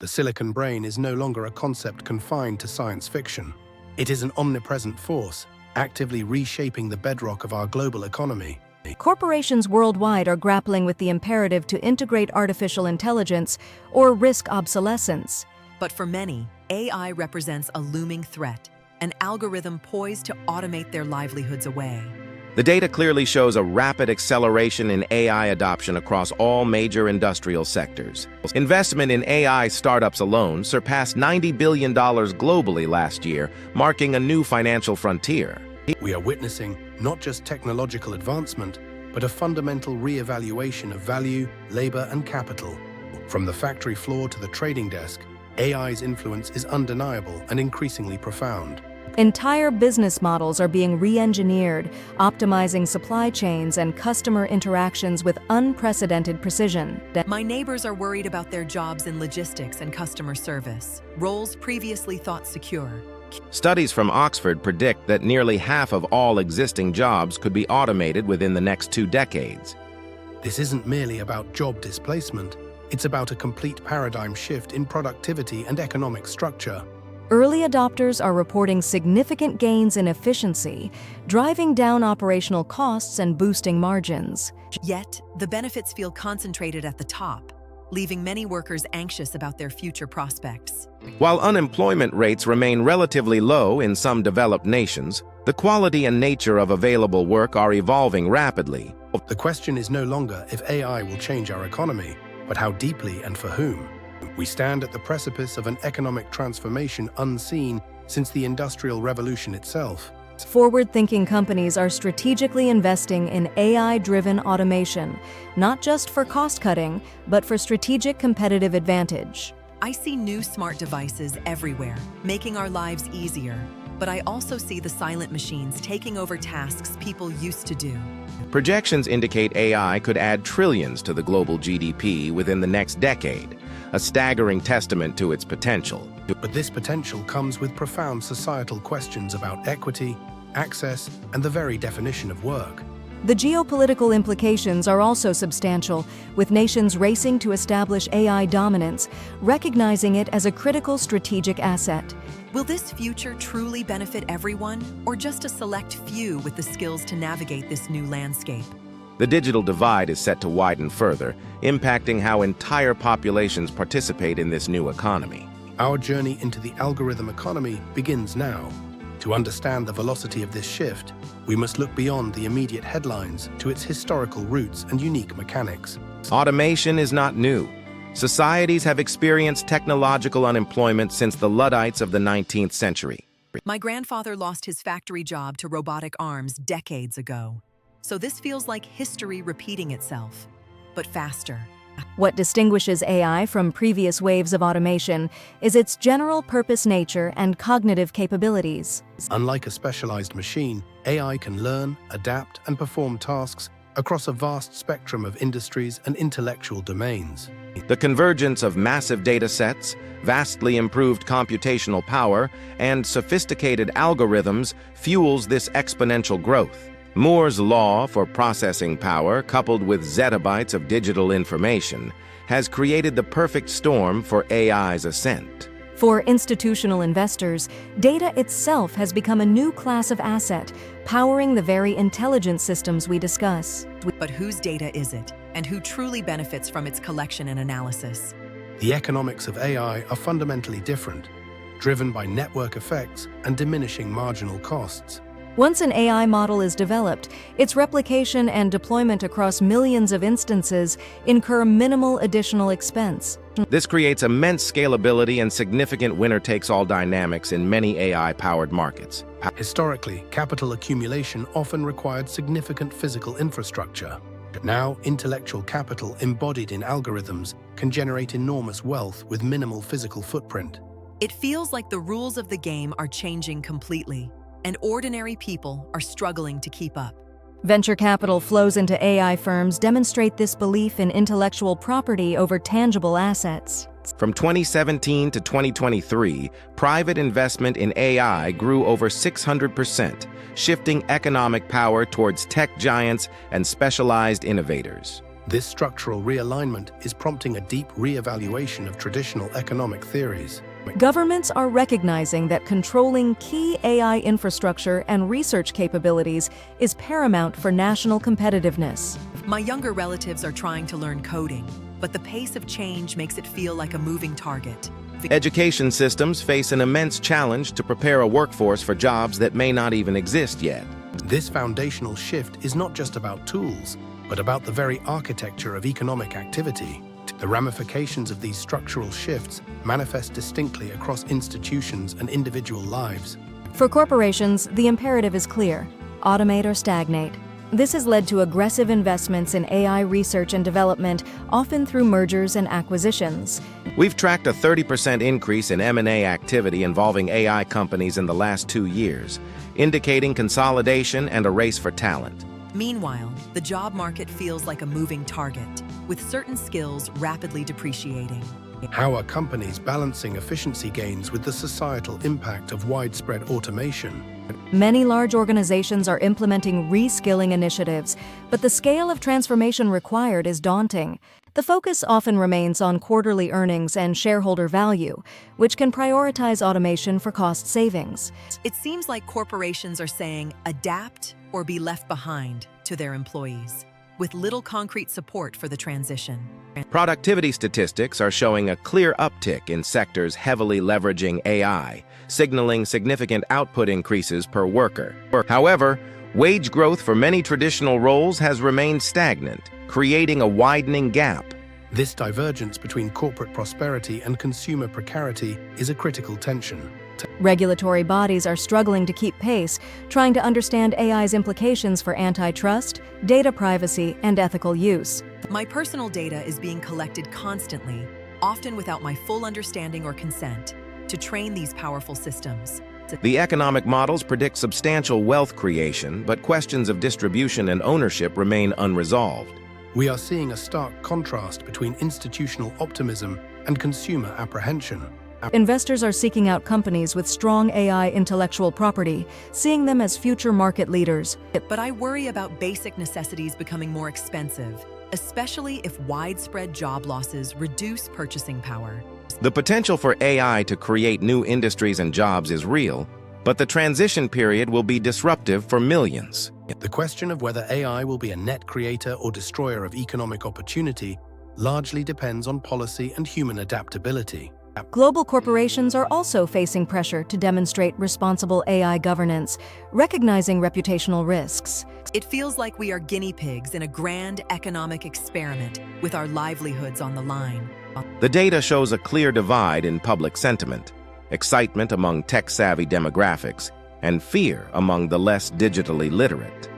The silicon brain is no longer a concept confined to science fiction. It is an omnipresent force, actively reshaping the bedrock of our global economy. Corporations worldwide are grappling with the imperative to integrate artificial intelligence or risk obsolescence. But for many, AI represents a looming threat, an algorithm poised to automate their livelihoods away. The data clearly shows a rapid acceleration in AI adoption across all major industrial sectors. Investment in AI startups alone surpassed $90 billion globally last year, marking a new financial frontier. We are witnessing not just technological advancement, but a fundamental re-evaluation of value, labor, and capital. From the factory floor to the trading desk, AI's influence is undeniable and increasingly profound. Entire business models are being re-engineered, optimizing supply chains and customer interactions with unprecedented precision. My neighbors are worried about their jobs in logistics and customer service, roles previously thought secure. Studies from Oxford predict that nearly half of all existing jobs could be automated within the next 2 decades. This isn't merely about job displacement, it's about a complete paradigm shift in productivity and economic structure. Early adopters are reporting significant gains in efficiency, driving down operational costs and boosting margins. Yet, the benefits feel concentrated at the top, leaving many workers anxious about their future prospects. While unemployment rates remain relatively low in some developed nations, the quality and nature of available work are evolving rapidly. The question is no longer if AI will change our economy, but how deeply and for whom. We stand at the precipice of an economic transformation unseen since the Industrial Revolution itself. Forward-thinking companies are strategically investing in AI-driven automation, not just for cost-cutting, but for strategic competitive advantage. I see new smart devices everywhere, making our lives easier. But I also see the silent machines taking over tasks people used to do. Projections indicate AI could add trillions to the global GDP within the next decade, a staggering testament to its potential. But this potential comes with profound societal questions about equity, access, and the very definition of work. The geopolitical implications are also substantial, with nations racing to establish AI dominance, recognizing it as a critical strategic asset. Will this future truly benefit everyone, or just a select few with the skills to navigate this new landscape? The digital divide is set to widen further, impacting how entire populations participate in this new economy. Our journey into the algorithm economy begins now. To understand the velocity of this shift, we must look beyond the immediate headlines to its historical roots and unique mechanics. Automation is not new. Societies have experienced technological unemployment since the Luddites of the 19th century. My grandfather lost his factory job to robotic arms decades ago. So this feels like history repeating itself, but faster. What distinguishes AI from previous waves of automation is its general-purpose nature and cognitive capabilities. Unlike a specialized machine, AI can learn, adapt, and perform tasks across a vast spectrum of industries and intellectual domains. The convergence of massive data sets, vastly improved computational power, and sophisticated algorithms fuels this exponential growth. Moore's law for processing power, coupled with zettabytes of digital information, has created the perfect storm for AI's ascent. For institutional investors, data itself has become a new class of asset, powering the very intelligent systems we discuss. But whose data is it, and who truly benefits from its collection and analysis? The economics of AI are fundamentally different, driven by network effects and diminishing marginal costs. Once an AI model is developed, its replication and deployment across millions of instances incur minimal additional expense. This creates immense scalability and significant winner-takes-all dynamics in many AI-powered markets. Historically, capital accumulation often required significant physical infrastructure. Now, intellectual capital embodied in algorithms can generate enormous wealth with minimal physical footprint. It feels like the rules of the game are changing completely, and ordinary people are struggling to keep up. Venture capital flows into AI firms demonstrate this belief in intellectual property over tangible assets. From 2017 to 2023, private investment in AI grew over 600%, shifting economic power towards tech giants and specialized innovators. This structural realignment is prompting a deep re-evaluation of traditional economic theories. Governments are recognizing that controlling key AI infrastructure and research capabilities is paramount for national competitiveness. My younger relatives are trying to learn coding, but the pace of change makes it feel like a moving target. Education systems face an immense challenge to prepare a workforce for jobs that may not even exist yet. This foundational shift is not just about tools, but about the very architecture of economic activity. The ramifications of these structural shifts manifest distinctly across institutions and individual lives. For corporations, the imperative is clear: automate or stagnate. This has led to aggressive investments in AI research and development, often through mergers and acquisitions. We've tracked a 30% increase in M&A activity involving AI companies in the last 2 years, indicating consolidation and a race for talent. Meanwhile, the job market feels like a moving target, with certain skills rapidly depreciating. How are companies balancing efficiency gains with the societal impact of widespread automation? Many large organizations are implementing reskilling initiatives, but the scale of transformation required is daunting. The focus often remains on quarterly earnings and shareholder value, which can prioritize automation for cost savings. It seems like corporations are saying adapt or be left behind to their employees, with little concrete support for the transition. Productivity statistics are showing a clear uptick in sectors heavily leveraging AI, signaling significant output increases per worker. However, wage growth for many traditional roles has remained stagnant, creating a widening gap. This divergence between corporate prosperity and consumer precarity is a critical tension. Regulatory bodies are struggling to keep pace, trying to understand AI's implications for antitrust, data privacy, and ethical use. My personal data is being collected constantly, often without my full understanding or consent, to train these powerful systems. The economic models predict substantial wealth creation, but questions of distribution and ownership remain unresolved. We are seeing a stark contrast between institutional optimism and consumer apprehension. Investors are seeking out companies with strong AI intellectual property, seeing them as future market leaders. But I worry about basic necessities becoming more expensive, especially if widespread job losses reduce purchasing power. The potential for AI to create new industries and jobs is real, but the transition period will be disruptive for millions. The question of whether AI will be a net creator or destroyer of economic opportunity largely depends on policy and human adaptability. Global corporations are also facing pressure to demonstrate responsible AI governance, recognizing reputational risks. It feels like we are guinea pigs in a grand economic experiment with our livelihoods on the line. The data shows a clear divide in public sentiment, excitement among tech-savvy demographics, and fear among the less digitally literate.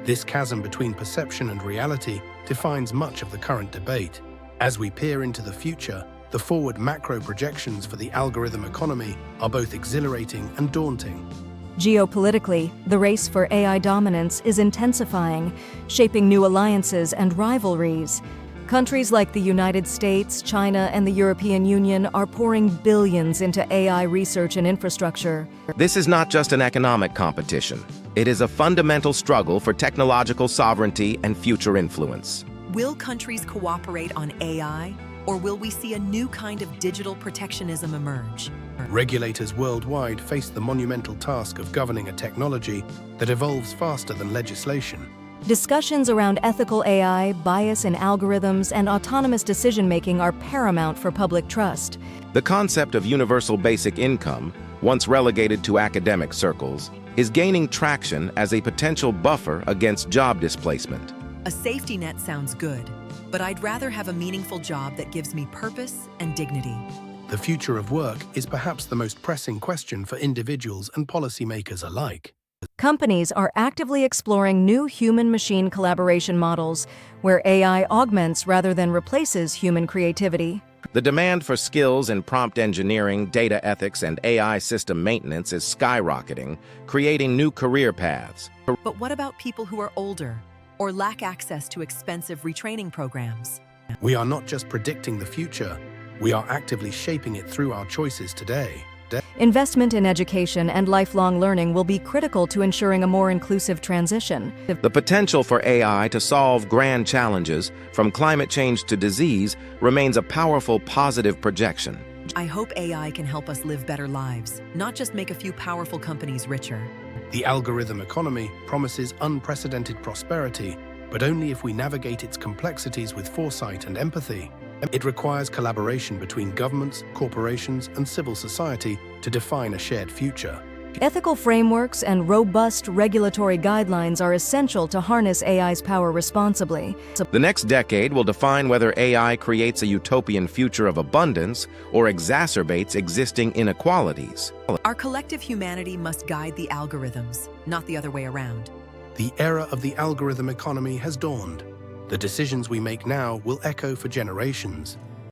This chasm between perception and reality defines much of the current debate. As we peer into the future, the forward macro projections for the algorithm economy are both exhilarating and daunting. Geopolitically, the race for AI dominance is intensifying, shaping new alliances and rivalries. Countries like the United States, China, and the European Union are pouring billions into AI research and infrastructure. This is not just an economic competition. It is a fundamental struggle for technological sovereignty and future influence. Will countries cooperate on AI, or will we see a new kind of digital protectionism emerge? Regulators worldwide face the monumental task of governing a technology that evolves faster than legislation. Discussions around ethical AI, bias in algorithms, and autonomous decision-making are paramount for public trust. The concept of universal basic income, once relegated to academic circles, is gaining traction as a potential buffer against job displacement. A safety net sounds good, but I'd rather have a meaningful job that gives me purpose and dignity. The future of work is perhaps the most pressing question for individuals and policymakers alike. Companies are actively exploring new human-machine collaboration models where AI augments rather than replaces human creativity. The demand for skills in prompt engineering, data ethics, and AI system maintenance is skyrocketing, creating new career paths. But what about people who are older or lack access to expensive retraining programs? We are not just predicting the future, we are actively shaping it through our choices today. Investment in education and lifelong learning will be critical to ensuring a more inclusive transition. The potential for AI to solve grand challenges, from climate change to disease, remains a powerful positive projection. I hope AI can help us live better lives, not just make a few powerful companies richer. The algorithm economy promises unprecedented prosperity, but only if we navigate its complexities with foresight and empathy. It requires collaboration between governments, corporations, and civil society to define a shared future. Ethical frameworks and robust regulatory guidelines are essential to harness AI's power responsibly. The next decade will define whether AI creates a utopian future of abundance or exacerbates existing inequalities. Our collective humanity must guide the algorithms, not the other way around. The era of the algorithm economy has dawned. The decisions we make now will echo for generations.